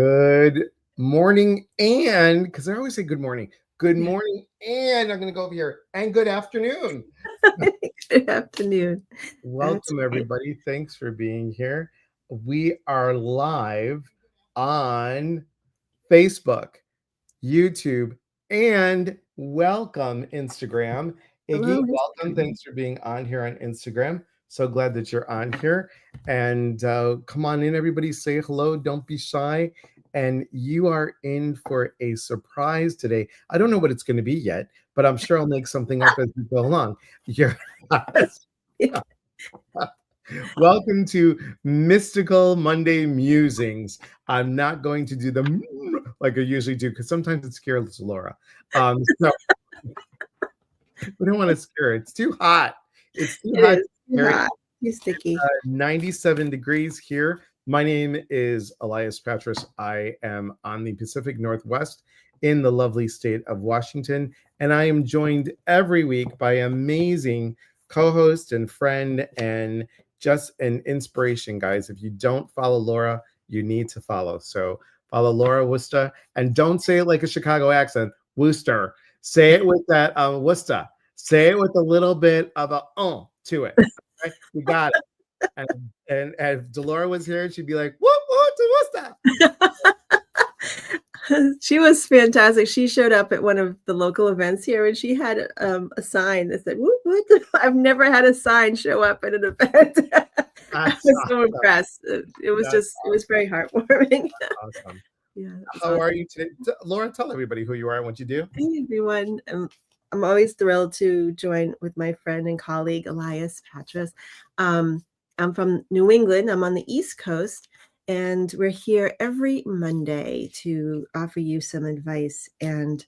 Good morning, and because I always say good morning. Good morning, and I'm going to go over here. And good afternoon. Good afternoon. That's Welcome, right. everybody. Thanks for being here. We are live on Facebook, YouTube, and welcome, Instagram. Iggy, Hello, welcome. Instagram. Thanks for being on here on Instagram. So glad that you're on here. And come on in, everybody. Say hello. Don't be shy. And you are in for a surprise today. I don't know what it's going to be yet, but I'm sure I'll make something up as we go along. You're Welcome to Mystical Monday Musings. I'm not going to do the like I usually do because sometimes it scares Laura. So we don't want to scare her. It's too hot. It's too It hot to is too scare hot, too sticky. 97 degrees here. My name is Elias Patras. I am on the Pacific Northwest in the lovely state of Washington, and I am joined every week by amazing co-host and friend and just an inspiration, guys. If you don't follow Laura, you need to follow. So follow Laura Wooster, and don't say it like a Chicago accent. Wooster. Say it with that Wooster. Say it with a little bit of a to it. Right? You got it. And if Delora was here, she'd be like, what's that? She was fantastic. She showed up at one of the local events here, and she had a sign that said, "Whoop, whoop." I've never had a sign show up at an event. I That's was so awesome. impressed. It was That's just, it was very heartwarming. awesome. Yeah, it was How awesome. are you today? Laura, tell everybody who you are and what you do. Hey, everyone. I'm always thrilled to join with my friend and colleague, Elias Patras. Um, I'm from New England. I'm on the East Coast, and we're here every Monday to offer you some advice and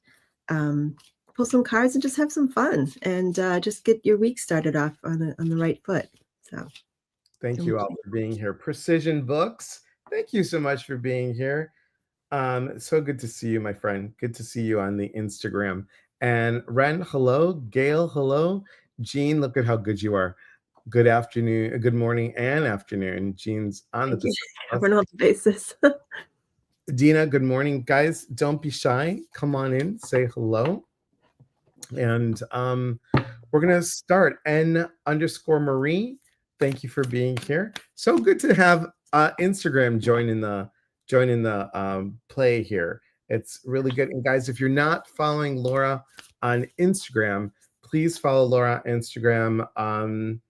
um, pull some cards and just have some fun and just get your week started off on the right foot. So, Thank you all for being here. Precision Books, thank you so much for being here. So good to see you, my friend. Good to see you on the Instagram. And Ren, hello. Gail, hello. Jean, look at how good you are. Good afternoon, good morning, and afternoon. Jean's on the thank you. Pacific On an Coast. basis. Dina, good morning. Guys, don't be shy. Come on in, say hello. And we're gonna start. N_Marie. Thank you for being here. So good to have Instagram join in the play here. It's really good. And guys, if you're not following Laura on Instagram, please follow Laura on Instagram.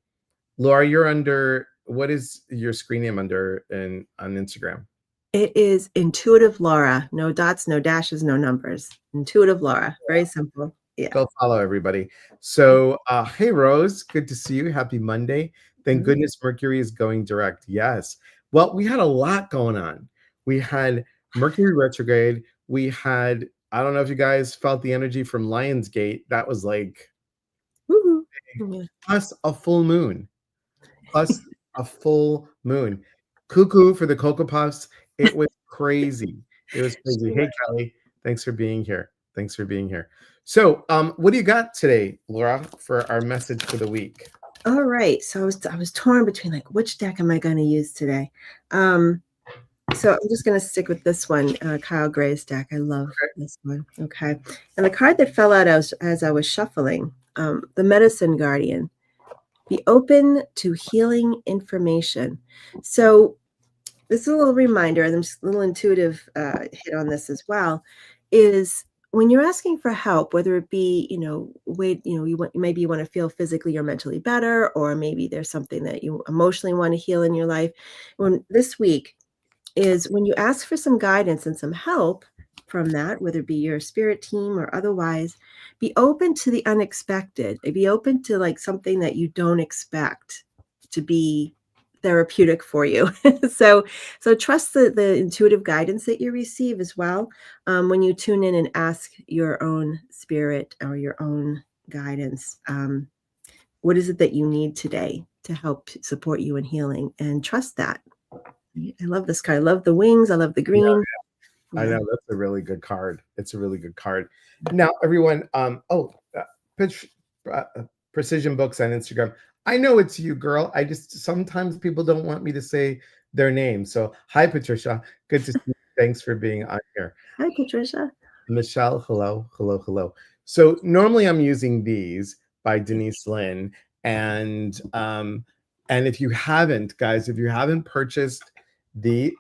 Laura, you're under what is your screen name under on Instagram? It is Intuitive Laura. No dots, no dashes, no numbers. Intuitive Laura. Very simple. Yeah. Go follow everybody. So, hey, Rose, good to see you. Happy Monday. Thank Mhm. goodness Mercury is going direct. Yes. Well, we had a lot going on. We had Mercury retrograde. We had, I don't know if you guys felt the energy from Lionsgate. That was like Woo-hoo. Yeah. plus a full moon, plus a full moon. Cuckoo for the Cocoa Puffs. It was crazy. It was crazy. Hey, Kelly, thanks for being here. Thanks for being here. So, what do you got today, Laura, for our message for the week? All right. So I was torn between like which deck am I going to use today? So I'm just going to stick with this one, Kyle Gray's deck. I love this one. Okay. And the card that fell out as I was shuffling, the Medicine Guardian. Be open to healing information. So this is a little reminder, and there's a little intuitive hit on this as well, is when you're asking for help, whether it be, maybe you want to feel physically or mentally better, or maybe there's something that you emotionally want to heal in your life. When this week is when you ask for some guidance and some help from that, whether it be your spirit team or otherwise, be open to the unexpected. Be open to like something that you don't expect to be therapeutic for you. So trust the intuitive guidance that you receive as well when you tune in and ask your own spirit or your own guidance. What is it that you need today to help support you in healing? And trust that. I love this card. I love the wings. I love the Yeah, green. I Yeah. know that's a really good card. It's a really good card. Now, everyone, pitch Precision Books on Instagram. I know it's you, girl. I just sometimes people don't want me to say their name. So, hi, Patricia. Good to see you Thanks for being on here. Hi, Patricia. Michelle, hello, hello, hello. So normally I'm using these by Denise Lynn, and if you haven't, guys, if you haven't purchased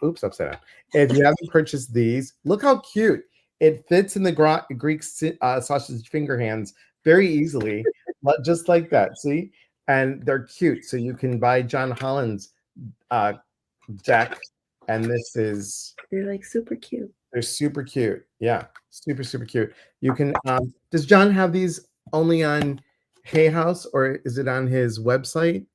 oops, upside down. If you haven't purchased these, look how cute it fits in the Greek sausage finger hands very easily, just like that. See, and they're cute. So you can buy John Holland's deck, and They're like super cute. they're super cute. Yeah, super, super cute. You can, does John have these only on Hay House or is it on his website?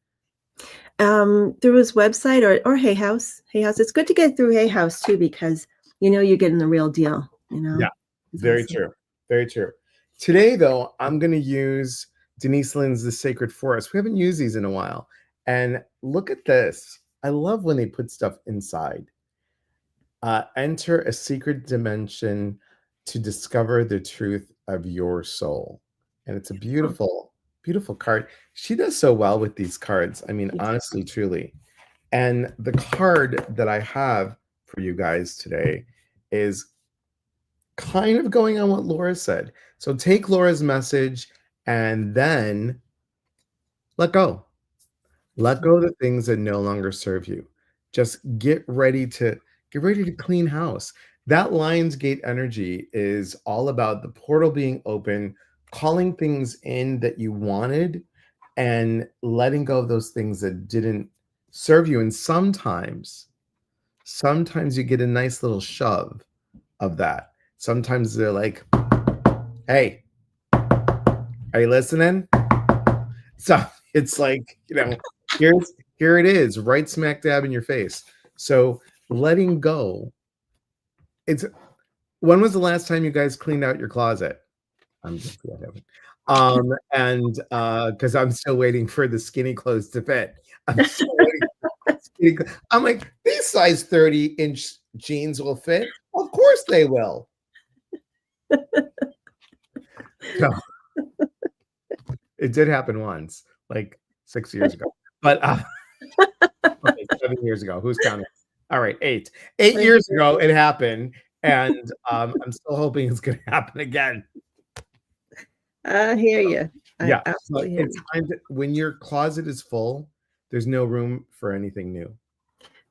Through his website or Hay House. Hay House. It's good to get through Hay House too, because you're getting the real deal. Yeah, very true. Very true. Today, though, I'm going to use Denise Lynn's The Sacred Forest. We haven't used these in a while. And look at this. I love when they put stuff inside. Enter a secret dimension to discover the truth of your soul. And it's a beautiful, beautiful card. She does so well with these cards. I mean, honestly, truly. And the card that I have for you guys today is kind of going on what Laura said. So take Laura's message and then let go. Let go of the things that no longer serve you. Just get ready to clean house. That Lionsgate energy is all about the portal being open, calling things in that you wanted, and letting go of those things that didn't serve you. And sometimes you get a nice little shove of that. Sometimes they're like, hey, are you listening? So it's like, here it is, right smack dab in your face. So letting go. When was the last time you guys cleaned out your closet? I'm just and because I'm still waiting for the skinny clothes to fit. I'm still waiting. I'm like, these size 30-inch jeans will fit. Of course they will. So, it did happen once, like 6 years ago, but okay, 7 years ago. Who's counting? All right, 8 years ago it happened, and I'm still hoping it's going to happen again. I hear you. Yeah, it's time to, when your closet is full, there's no room for anything new.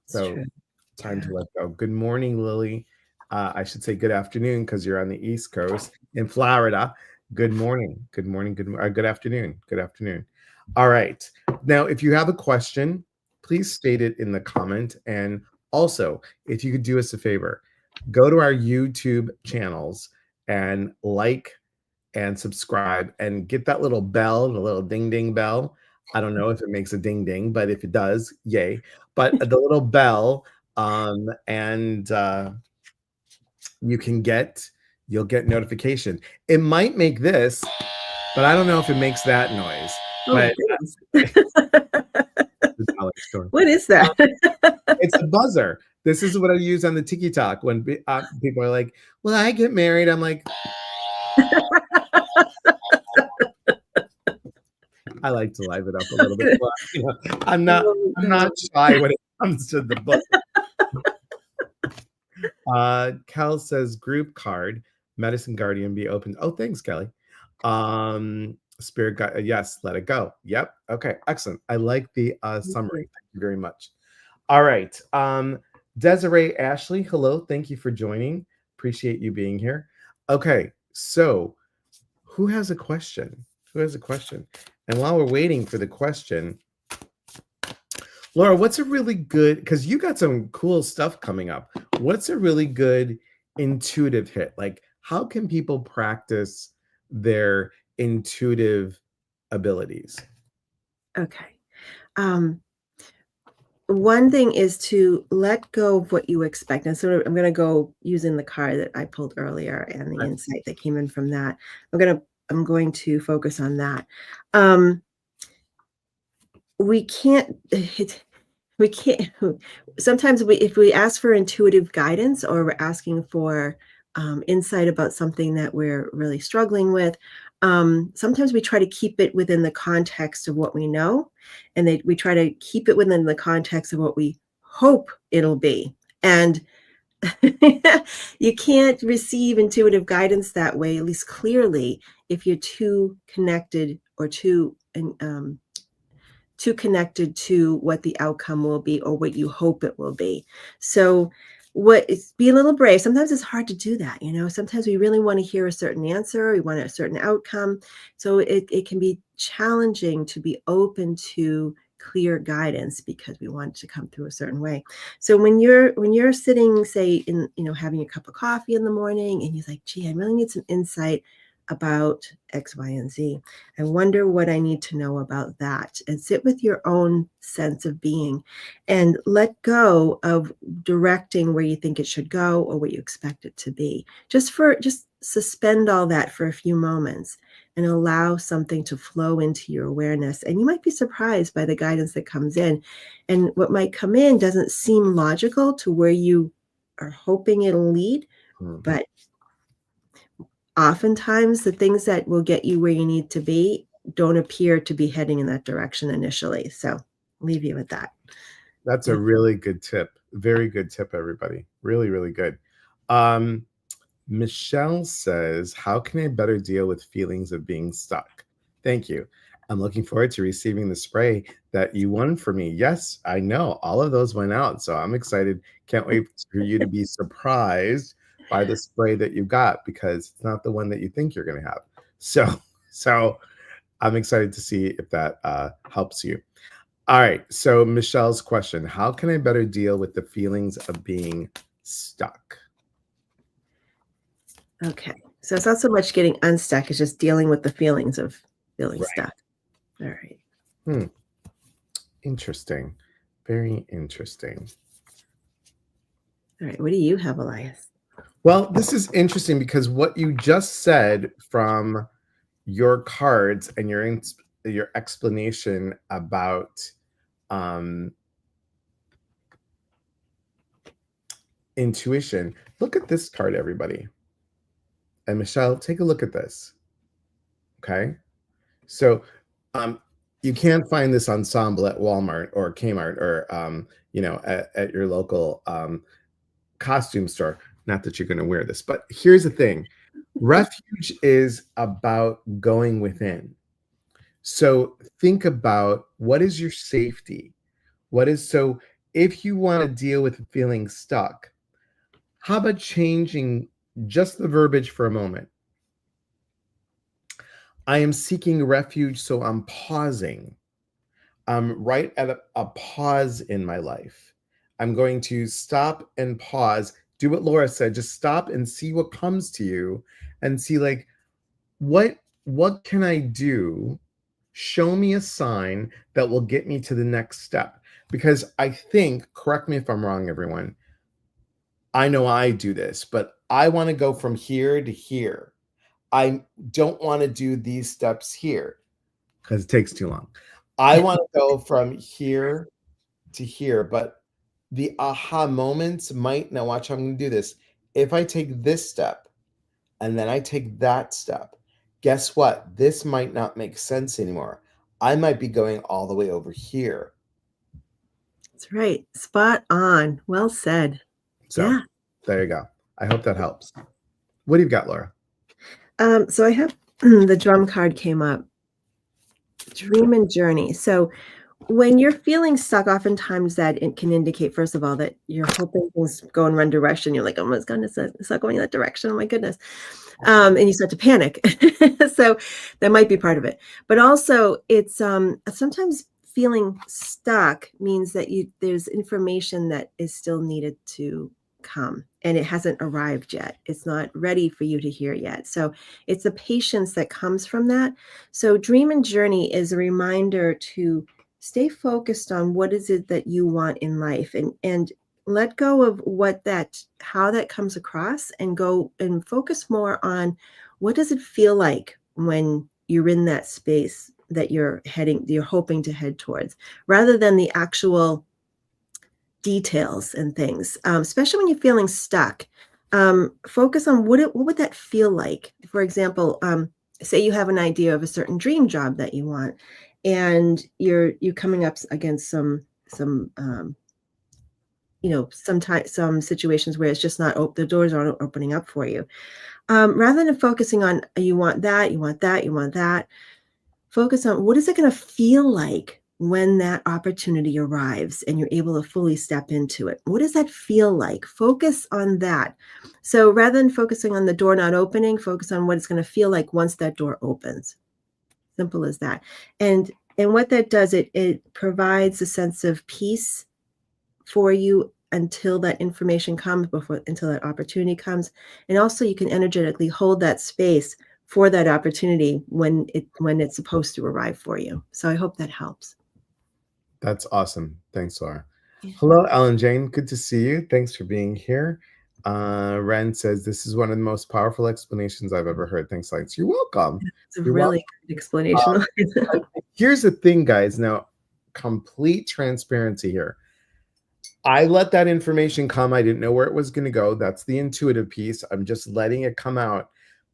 So time to let go. Good morning, Lily. I should say good afternoon because you're on the East Coast in Florida. Good morning. Good morning. Good afternoon. Good afternoon. All right. Now, if you have a question, please state it in the comment. And also, if you could do us a favor, go to our YouTube channels and like and subscribe and get that little bell, the little ding ding bell. I don't know if it makes a ding ding, but if it does, yay. But the little bell, and you'll get notification. It might make this, but I don't know if it makes that noise. But what is that? It's a buzzer. This is what I use on the TikTok when people are like, "Well, I get married." I'm like, I like to live it up a little bit. I'm not shy when it comes to the book. Kel says group card, medicine guardian be open. Oh, thanks, Kelly. Spirit guide, yes, let it go. Yep. Okay, excellent. I like the summary. Thank you very much. All right. Desiree Ashley, hello. Thank you for joining. Appreciate you being here. Okay, so who has a question? Who has a question? And while we're waiting for the question, Laura, what's a really good, because you got some cool stuff coming up. What's a really good intuitive hit? Like, how can people practice their intuitive abilities? Okay. One thing is to let go of what you expect. And so I'm going to go using the card that I pulled earlier and the insight that came in from that. I'm going to focus on that. We can't sometimes if we ask for intuitive guidance or we're asking for insight about something that we're really struggling with, sometimes we try to keep it within the context of what we know, and we try to keep it within the context of what we hope it'll be. And You can't receive intuitive guidance that way, at least clearly, if you're too connected or too connected to what the outcome will be or what you hope it will be. So be a little brave. Sometimes it's hard to do that. Sometimes we really want to hear a certain answer. We want a certain outcome. So it can be challenging to be open to clear guidance because we want it to come through a certain way. So when you're sitting, say, in, having a cup of coffee in the morning and you're like, gee, I really need some insight about X, Y, and Z. I wonder what I need to know about that, and sit with your own sense of being and let go of directing where you think it should go or what you expect it to be. Just suspend all that for a few moments and allow something to flow into your awareness. And you might be surprised by the guidance that comes in. And what might come in doesn't seem logical to where you are hoping it'll lead, but oftentimes the things that will get you where you need to be don't appear to be heading in that direction initially. So I'll leave you with that. That's a really good tip. Very good tip, everybody. Really, really good. Michelle says, how can I better deal with feelings of being stuck? Thank you. I'm looking forward to receiving the spray that you won for me. Yes, I know. All of those went out. So I'm excited. Can't wait for you to be surprised by the spray that you got, because it's not the one that you think you're going to have. So I'm excited to see if that helps you. All right. So Michelle's question, how can I better deal with the feelings of being stuck? Okay. So it's not so much getting unstuck, it's just dealing with the feelings of feeling stuck. All right. Interesting. Very interesting. All right. What do you have, Elias? Well, this is interesting because what you just said from your cards and your explanation about intuition. Look at this card, everybody. And Michelle, take a look at this. Okay. So you can't find this ensemble at Walmart or Kmart or at your local costume store. Not that you're going to wear this, but here's the thing. Refuge is about going within. So think about, what is your safety? So if you want to deal with feeling stuck, how about changing just the verbiage for a moment? I am seeking refuge, so I'm pausing. I'm right at a pause in my life. I'm going to stop and pause. Do what Laura said. Just stop and see what comes to you, and see, like, what can I do? Show me a sign that will get me to the next step. Because I think, correct me if I'm wrong, everyone, I know I do this, but I want to go from here to here. I don't want to do these steps here because it takes too long. I want to go from here to here, but the aha moments might, now watch how I'm going to do this. If I take this step and then I take that step, guess what? This might not make sense anymore. I might be going all the way over here. That's right. Spot on. Well said. So yeah. There you go. I hope that helps. What do you got, Laura? So I have the drum card came up. Dream and journey. So when you're feeling stuck, oftentimes that it can indicate, first of all, that you're hoping things go in one direction. You're like, oh my goodness, it's not going in that direction. Oh my goodness. And you start to panic. So that might be part of it. But also it's sometimes feeling stuck means that there's information that is still needed to come and it hasn't arrived yet. It's not ready for you to hear yet. So it's the patience that comes from that. So dream and journey is a reminder to stay focused on what is it that you want in life, and let go of how that comes across, and go and focus more on what does it feel like when you're in that space that you're hoping to head towards, rather than the actual details and things, especially when you're feeling stuck. Focus on what would that feel like. For example, say you have an idea of a certain dream job that you want, and you're coming up against some sometimes some situations where it's just not the doors aren't opening up for you. Rather than focusing on you want that, you want that, you want that, focus on what is it going to feel like when that opportunity arrives and you're able to fully step into it. What does that feel like? Focus on that. So rather than focusing on the door not opening, focus on what it's going to feel like once that door opens. Simple as that. And what that does, it provides a sense of peace for you until that information comes, until that opportunity comes. And also you can energetically hold that space for that opportunity when it's supposed to arrive for you. So I hope that helps. That's awesome. Thanks, Laura. Yeah. Hello, Ellen Jane. Good to see you. Thanks for being here. Ren says, this is one of the most powerful explanations I've ever heard. Thanks, Lance. You're welcome. It's a You're really good explanation. Here's the thing, guys. Now, complete transparency here. I let that information come. I didn't know where it was going to go. That's the intuitive piece. I'm just letting it come out.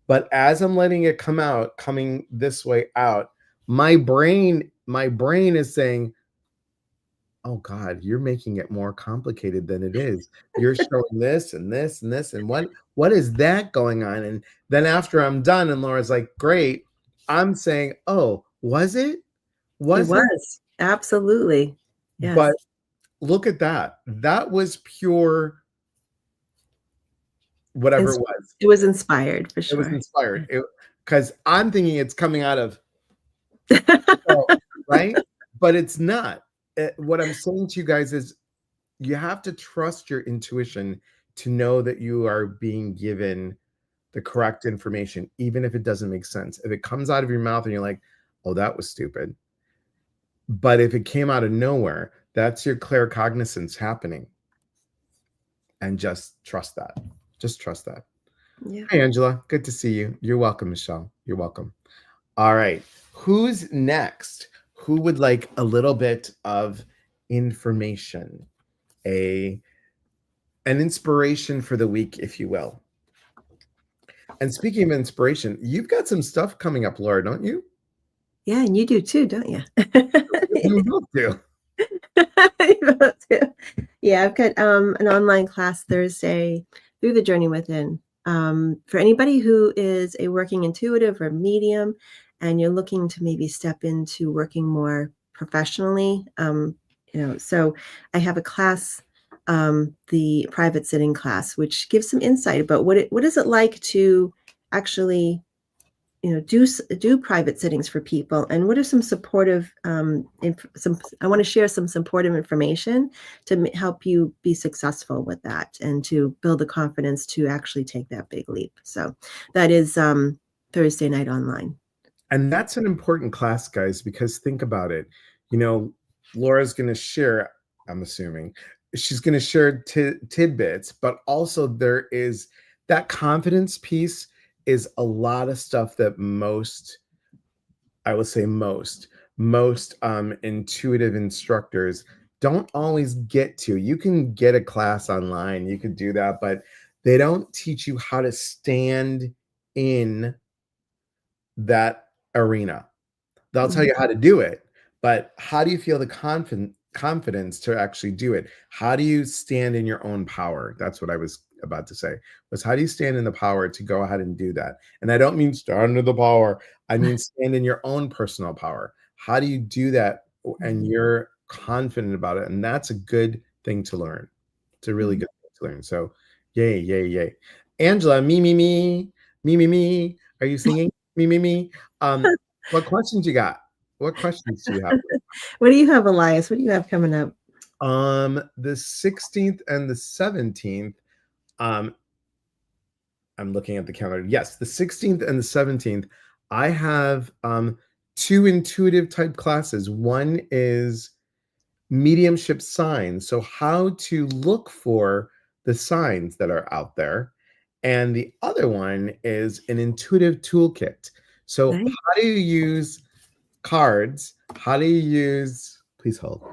But as I'm letting it come out, coming this way out, my brain is saying, oh God, you're making it more complicated than it is. You're showing this and this and this. And what is that going on? And then after I'm done, and Laura's like, great, I'm saying, oh, was it? Was It was. Absolutely. Yes. But look at that. That was pure whatever it was. It was inspired for sure. It was inspired. Because I'm thinking it's coming out of, right? But it's not. What I'm saying to you guys is you have to trust your intuition to know that you are being given the correct information, even if it doesn't make sense. If it comes out of your mouth and you're like, oh, that was stupid. But if it came out of nowhere, that's your claircognizance happening. And just trust that. Just trust that. Yeah. Hey, Angela. Good to see you. You're welcome, Michelle. You're welcome. All right. Who's next? Who would like a little bit of information? An inspiration for the week, if you will. And speaking of inspiration, you've got some stuff coming up, Laura, don't you? Yeah, and you do too, don't you? You both do. You both do. Yeah, I've got an online class Thursday through the Journey Within. For anybody who is a working intuitive or medium, and you're looking to maybe step into working more professionally, so I have a class, the private sitting class, which gives some insight about what is it like to actually do private sittings for people, and what are some supportive I want to share some supportive information to help you be successful with that and to build the confidence to actually take that big leap. So that is Thursday night online. And that's an important class, guys, because think about it. Laura's going to share, I'm assuming she's going to share tidbits, but also there is that confidence piece is a lot of stuff that most intuitive instructors don't always get to. You can get a class online, you could do that, but they don't teach you how to stand in that arena. They'll tell you how to do it, but how do you feel the confidence to actually do it? How do you stand in your own power? That's what I was about to say, was how do you stand in the power to go ahead and do that? And I don't mean stand in the power. I mean stand in your own personal power. How do you do that? And you're confident about it. And that's a good thing to learn. It's a really good thing to learn. So yay, yay, yay. Angela, me. Are you singing? Me. What questions you got? What questions do you have? What do you have, Elias? What do you have coming up? The 16th and the 17th. I'm looking at the calendar. Yes, the 16th and the 17th. I have two intuitive type classes. One is mediumship signs. So how to look for the signs that are out there. And the other one is an intuitive toolkit. So Nice. how do you use cards? How do you use, please hold,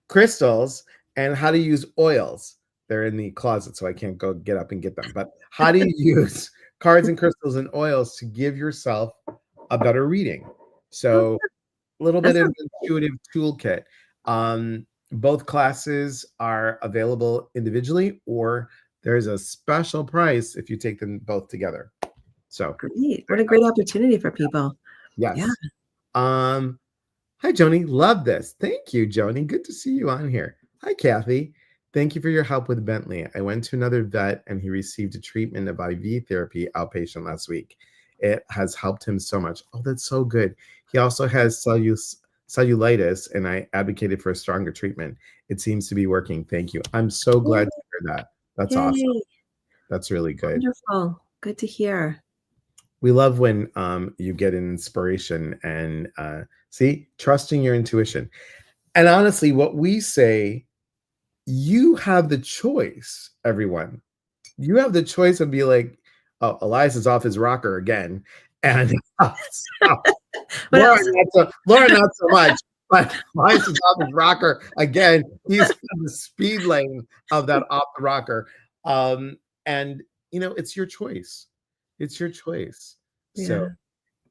crystals, and how to use oils? They're in the closet, so I can't go get up and get them. But how do you use cards and crystals and oils to give yourself a better reading? So a little bit of intuitive toolkit. Both classes are available individually, or there's a special price if you take them both together. So Great. What a great opportunity for people. yes. Yeah. Hi, Joni. Love this. Thank you, Joni. Good to see you on here. Hi, Kathy. Thank you for your help with Bentley. I went to another vet and he received a treatment of IV therapy outpatient last week. It has helped him so much. Oh, that's so good. He also has cellulitis, and I advocated for a stronger treatment. It seems to be working. Thank you. I'm so glad to hear that. That's awesome. Yay. That's really good. Wonderful. Good to hear. We love when you get an inspiration and see, trusting your intuition. And honestly, what we say, you have the choice, everyone. You have the choice of be like, oh, Elias is off his rocker again. And Laura, not so much. But Elias is off his rocker again. He's in the speed lane of that off the rocker. And, it's your choice. It's your choice. Yeah. So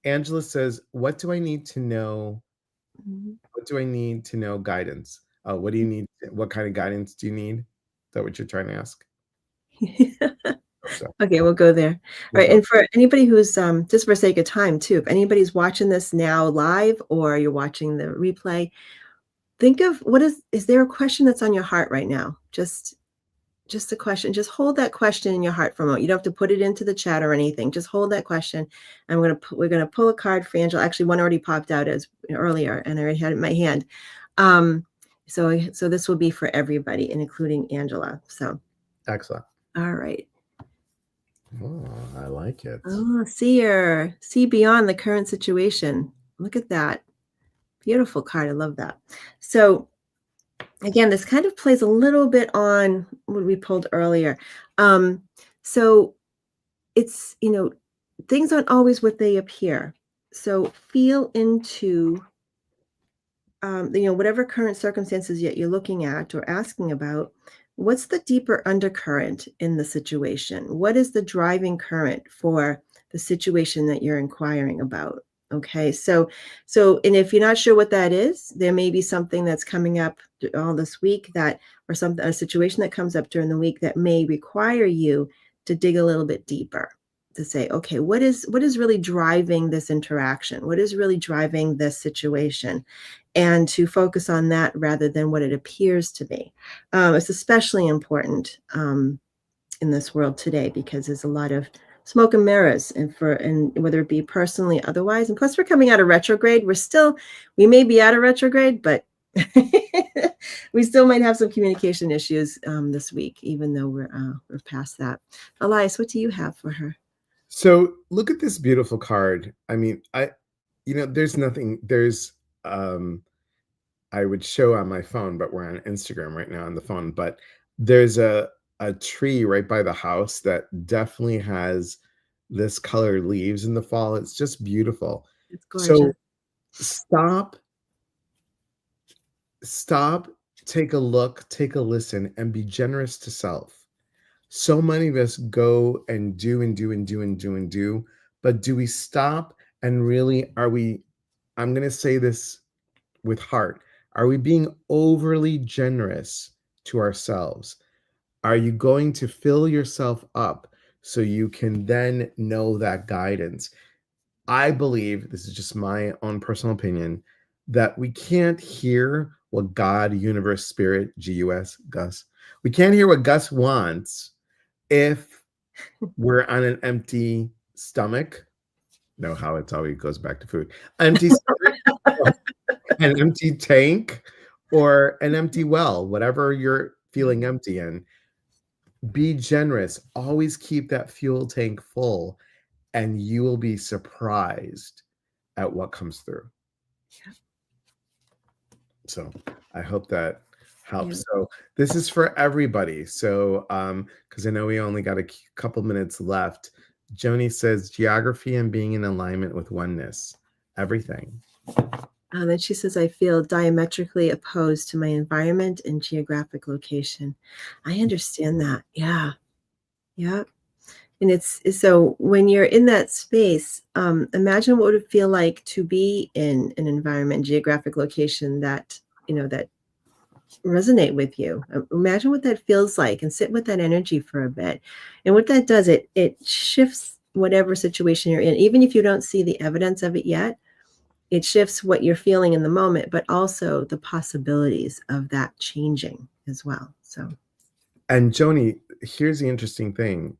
Angela says, what do I need to know? What do I need to know guidance? What do you need? What kind of guidance do you need? Is that what you're trying to ask? So, Okay, we'll go there. All right, and for anybody who's just for sake of time too, if anybody's watching this now live or you're watching the replay, think of is there a question that's on your heart right now? Just a question. Just hold that question in your heart for a moment. You don't have to put it into the chat or anything. Just hold that question. And we're gonna pull a card for Angela. Actually, one already popped out as earlier, and I already had it in my hand. So this will be for everybody, including Angela. So excellent. All right. Oh, I like it. Oh, see beyond the current situation. Look at that. Beautiful card. I love that. So again, this kind of plays a little bit on what we pulled earlier. So it's, things aren't always what they appear. So feel into, whatever current circumstances yet you're looking at or asking about. What's the deeper undercurrent in the situation? What is the driving current for the situation that you're inquiring about? Okay, so and if you're not sure what that is, there may be something that's coming up all this week or a situation that comes up during the week that may require you to dig a little bit deeper to say, okay, what is really driving this interaction? What is really driving this situation? And to focus on that rather than what it appears to be. It's especially important in this world today because there's a lot of smoke and mirrors, and whether it be personally, otherwise. And plus, we're coming out of retrograde. We may be out of retrograde, but we still might have some communication issues this week, even though we're past that. Elias, what do you have for her? So look at this beautiful card. I mean, there's nothing. There's I would show on my phone, but we're on Instagram right now on the phone. But there's a tree right by the house that definitely has this colored leaves in the fall. It's just beautiful. It's gorgeous. So stop, take a look, take a listen, and be generous to self. So many of us go and do and do and do and do and do, but do we stop and really I'm going to say this with heart, are we being overly generous to ourselves? Are you going to fill yourself up so you can then know that guidance? I believe, this is just my own personal opinion, that we can't hear what God, universe, spirit, Gus, we can't hear what Gus wants if we're on an empty stomach. Know how it's always goes back to food. Empty stomach, an empty tank, or an empty well, whatever you're feeling empty in. Be generous. Always keep that fuel tank full, and you will be surprised at what comes through. Yeah. So I hope that helps. Yeah. So this is for everybody. So because I know we only got a couple minutes left. Joni says geography and being in alignment with oneness. Everything. And she says, I feel diametrically opposed to my environment and geographic location. I understand that. Yeah. Yeah. And it's so when you're in that space, imagine what would it feel like to be in an environment, geographic location that, that resonate with you. Imagine what that feels like and sit with that energy for a bit. And what that does, it shifts whatever situation you're in. Even if you don't see the evidence of it yet, it shifts what you're feeling in the moment, but also the possibilities of that changing as well. So, And Joni, here's the interesting thing.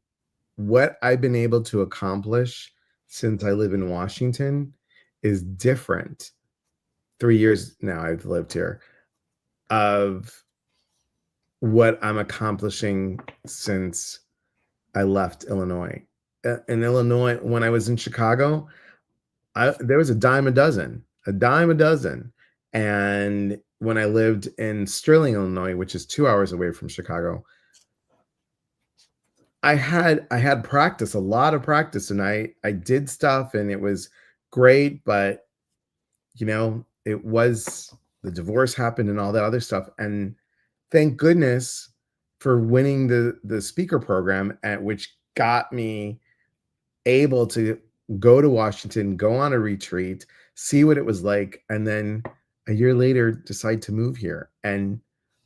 What I've been able to accomplish since I live in Washington is different. 3 years now I've lived here, of what I'm accomplishing since I left Illinois. In Illinois, when I was in Chicago, there was a dime a dozen, a dime a dozen. And when I lived in Sterling, Illinois, which is 2 hours away from Chicago, I had practice, a lot of practice, and I did stuff, and it was great, but it was the divorce happened and all that other stuff, and thank goodness for winning the speaker program, at which got me able to go to Washington, go on a retreat, see what it was like, and then a year later decide to move here. And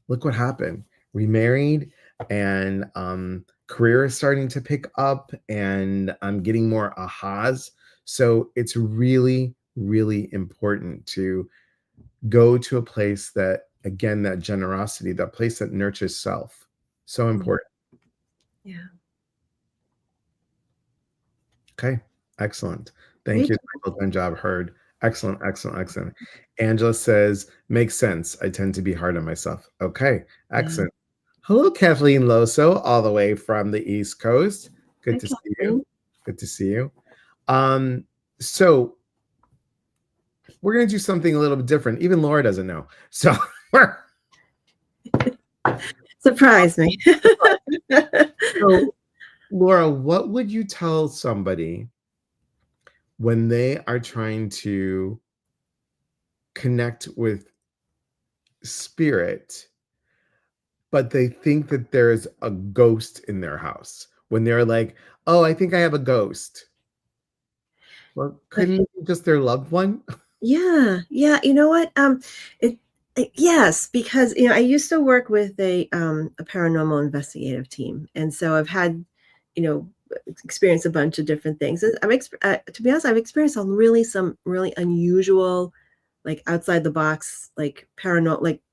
look what happened. We married, and career is starting to pick up, and I'm getting more ahas. So it's really, really important to go to a place that, again, that generosity, that place that nurtures self. So important. yeah. Okay, excellent. Thank Great. you. Full-time job heard. Excellent, excellent, excellent. Angela says, makes sense. I tend to be hard on myself. Okay, Yeah. excellent. Hello, Kathleen Loso, all the way from the East Coast. Good Hi, to see you. Kathleen. Good to see you. So we're gonna do something a little bit different. Even Laura doesn't know. So we're Surprise me. so Laura, what would you tell somebody when they are trying to connect with spirit, but they think that there's a ghost in their house? When they're like, oh, I think I have a ghost. Well, couldn't it be just their loved one? Yeah, yeah. You know what? Yes, because I used to work with a paranormal investigative team, and so I've had, you know, experienced a bunch of different things. To be honest, I've experienced some really unusual, like outside the box, like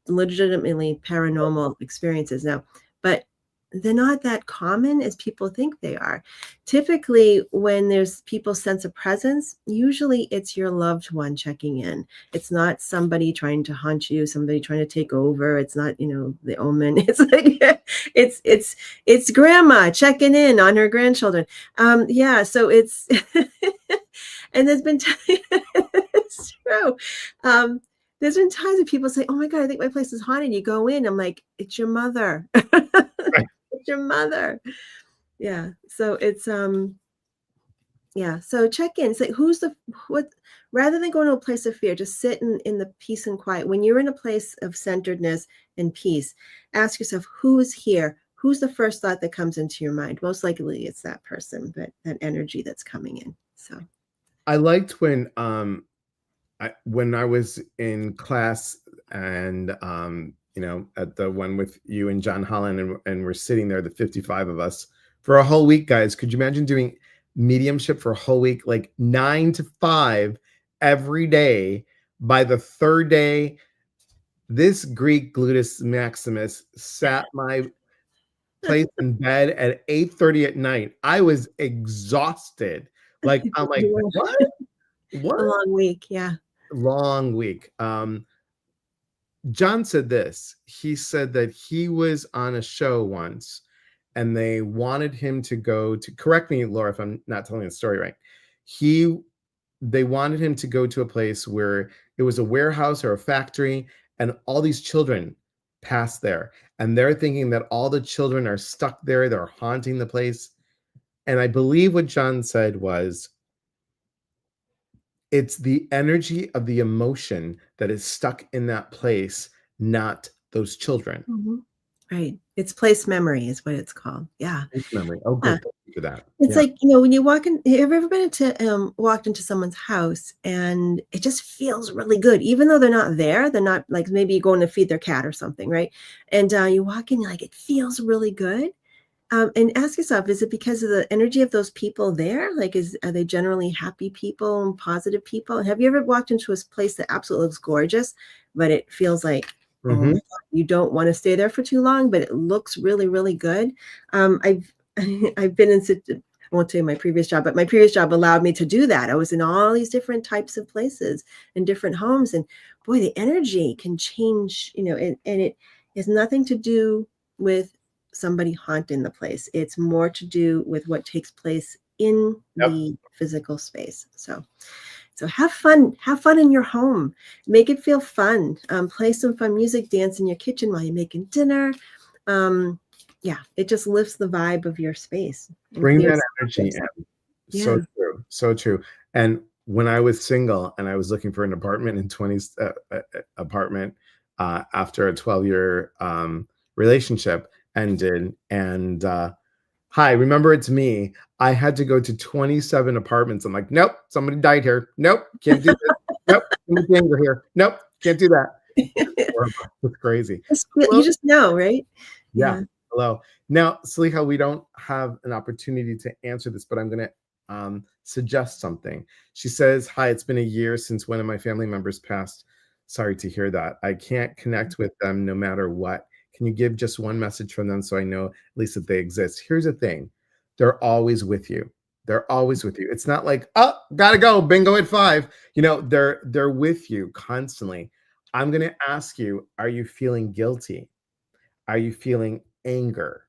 legitimately paranormal experiences now, but they're not that common as people think they are. Typically, when there's people sense a presence, usually it's your loved one checking in. It's not somebody trying to haunt you, somebody trying to take over. It's not, the omen. It's like it's grandma checking in on her grandchildren. Yeah, so it's and it's true. There's been times when people say, "Oh my God, I think my place is haunted." You go in, I'm like, "It's your mother." It's your mother. Yeah. So it's yeah. So check in. Say what rather than going to a place of fear, just sit in the peace and quiet. When you're in a place of centeredness and peace, ask yourself, who is here? Who's the first thought that comes into your mind? Most likely it's that person, but that energy that's coming in. So I liked when I was in class, and at the one with you and John Holland, and we're sitting there, the 55 of us, for a whole week, guys. Could you imagine doing mediumship for a whole week, like 9 to 5 every day? By the third day, this Greek gluteus maximus sat my place in bed at 8:30 at night. I was exhausted. Like, I'm like, what? a What? long week. Yeah. Long week. John said this. He said that he was on a show once, and they wanted him to go to, correct me, Laura, if I'm not telling the story right. They wanted him to go to a place where it was a warehouse or a factory, and all these children pass there. And they're thinking that all the children are stuck there, they're haunting the place. And I believe what John said was, it's the energy of the emotion that is stuck in that place, not those children. Mhm. Right. It's place memory is what it's called. Yeah. Memory. Oh, Yeah. good. for that. It's Yeah. like, you know, when you walk in, have you ever been into walked into someone's house and it just feels really good, even though they're not there. They're not like maybe you're going to feed their cat or something, right? And you walk in, you're like, it feels really good. And ask yourself, is it because of the energy of those people there? Like, are they generally happy people and positive people? And have you ever walked into a place that absolutely looks gorgeous, but it feels like, oh Hmm. my God, you don't want to stay there for too long, but it looks really, really good. I've I've been in I won't tell you my previous job, but my previous job allowed me to do that. I was in all these different types of places and different homes, and boy, the energy can change, you know, and it has nothing to do with somebody haunting the place. It's more to do with what takes place in Yep. the physical space. So have fun in your home, make it feel fun. Play some fun music, dance in your kitchen while you're making dinner. Yeah, it just lifts the vibe of your space and Bring clears that energy in. So yeah. true. So true. And when I was single and I was looking for an apartment in 20s apartment after a 12-year relationship ended, and hi, remember it's me. I had to go to 27 apartments. I'm like, nope, somebody died here. Nope, can't do this. Nope, too much anger here. Nope, can't do that. Horrible. It's crazy. You Hello. just know, right? Yeah. Yeah. Hello. Now, Saliha, we don't have an opportunity to answer this, but I'm going to suggest something. She says, hi, it's been a year since one of my family members passed. Sorry to hear that. I can't connect with them no matter what. Can you give just one message from them so I know at least that they exist? Here's the thing. They're always with you. They're always with you. It's not like, oh, gotta go, bingo at 5. You know, they're with you constantly. I'm going to ask you, are you feeling guilty? Are you feeling anger?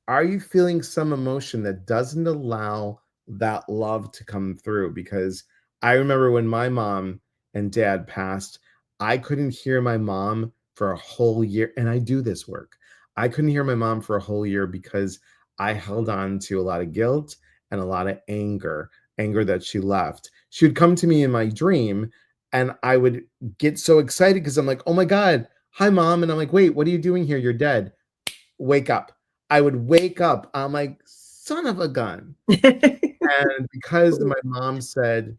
Are you feeling some emotion that doesn't allow that love to come through? Because I remember when my mom and dad passed, I couldn't hear my mom for a whole year. And I do this work. I couldn't hear my mom for a whole year because I held on to a lot of guilt and a lot of anger that she left. She would come to me in my dream and I would get so excited because I'm like, oh my God, hi, mom. And I'm like, wait, what are you doing here? You're dead. Wake up. I would wake up. I'm like, son of a gun. And because my mom said,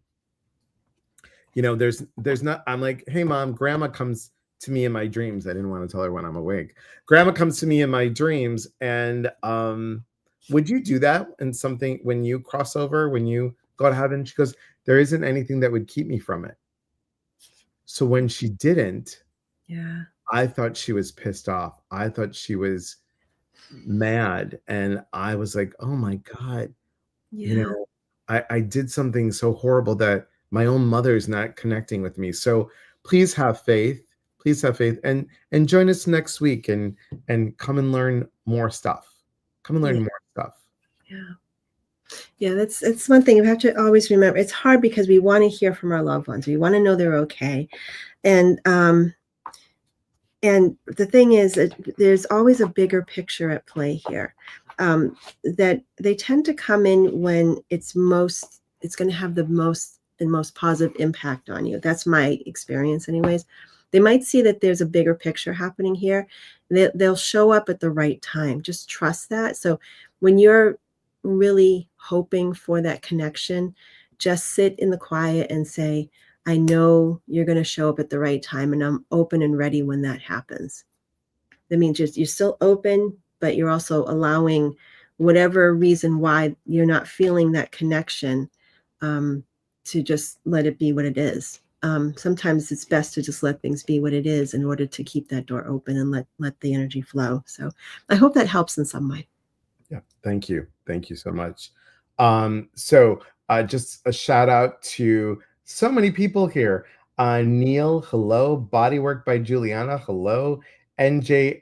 you know, there's not, I'm like, hey, mom, grandma comes to me in my dreams. I didn't want to tell her when I'm awake. Grandma comes to me in my dreams. And would you do that in something when you cross over, when you go to heaven? She goes, there isn't anything that would keep me from it. So when she didn't, Yeah. I thought she was pissed off. I thought she was mad. And I was like, oh my God, you Yeah. know, I did something so horrible that my own mother's not connecting with me. So please have faith. Please have faith and join us next week and come and learn more stuff. Come and Yeah. learn more stuff. Yeah. Yeah, that's one thing you have to always remember. It's hard because we want to hear from our loved ones. We want to know they're okay. And the thing is that there's always a bigger picture at play here. That they tend to come in when it's going to have the most positive impact on you. That's my experience, anyways. They might see that there's a bigger picture happening here. They'll show up at the right time. Just trust that. So when you're really hoping for that connection, just sit in the quiet and say, I know you're going to show up at the right time, and I'm open and ready when that happens. That means you're still open, but you're also allowing whatever reason why you're not feeling that connection to just let it be what it is. Sometimes it's best to just let things be what it is in order to keep that door open and let the energy flow. So I hope that helps in some way. Yeah. Thank you. Thank you so much. So just a shout out to so many people here. Neil, hello. Bodywork by Juliana, hello. NJS,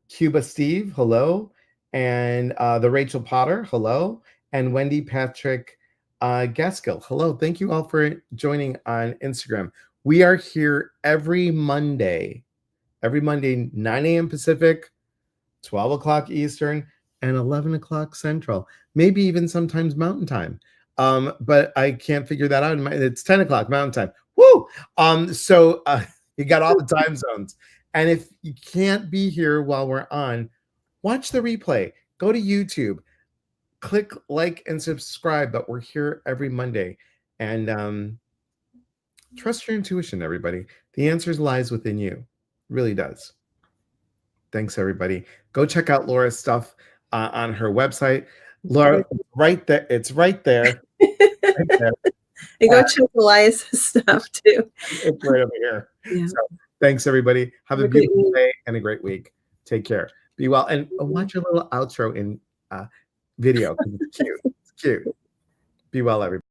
Cuba Steve, hello. And the Rachel Potter, hello. And Wendy Patrick Gaskill, hello. Thank you all for joining on Instagram. We are here every Monday, 9 a.m. Pacific, 12 o'clock Eastern, and 11 o'clock Central, maybe even sometimes Mountain Time. But I can't figure that out. It's 10 o'clock Mountain Time. Woo! So you got all the time zones. And if you can't be here while we're on, watch the replay. go to YouTube, click like and subscribe. But we're here every Monday, and trust your intuition, everybody. The answers lies within you. It really does. Thanks, everybody. Go check out Laura's stuff on her website. Laura, right there. It's right there. Right there. And go check Elias's stuff too. It's right over here. Yeah. So, thanks, everybody. Have a great beautiful week. day and a great week. Take care. Be well. And watch your little outro in video, 'cause it's cute. It's cute. Be well, everybody.